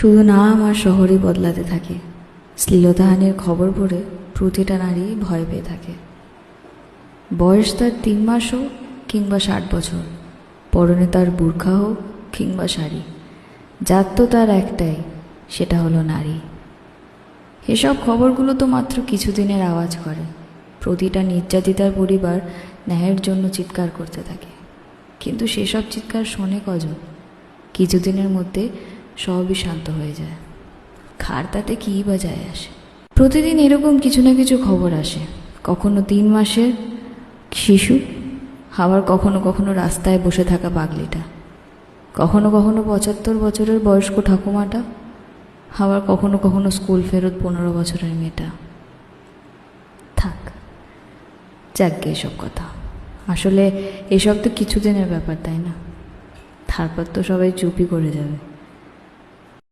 শুধু নাম আর শহরই বদলাতে থাকে। শ্লীলতাহানির খবর পড়ে প্রতিটা নারী ভয় পেয়ে থাকে। বয়স তার 3 মাস হোক কিংবা 60 বছর, পরনে তার বুরখা হোক কিংবা শাড়ি, জাত তো তার একটাই, সেটা হলো নারী। এসব খবরগুলো তো মাত্র কিছুদিনের আওয়াজ করে। প্রতিটা নির্যাতিতার পরিবার ন্যায়ের জন্য চিৎকার করতে থাকে, কিন্তু সেসব চিৎকার শোনে কজন? কিছুদিনের মধ্যে সবই শান্ত হয়ে যায়। খার তাতে কী বা যায় আসে? প্রতিদিন এরকম কিছু না কিছু খবর আসে। কখনো 3 মাসের শিশু, আবার কখনো কখনো রাস্তায় বসে থাকা পাগলিটা, কখনো কখনো 75 বছরের বয়স্ক ঠাকুমাটা, আবার কখনো কখনো স্কুল ফেরত 15 বছরের মেয়েটা। থাক, যাকগে এসব কথা। আসলে এসব তো কিছুদিনের ব্যাপার, তাই না? তারপর তো সবাই চুপই করে যাবে।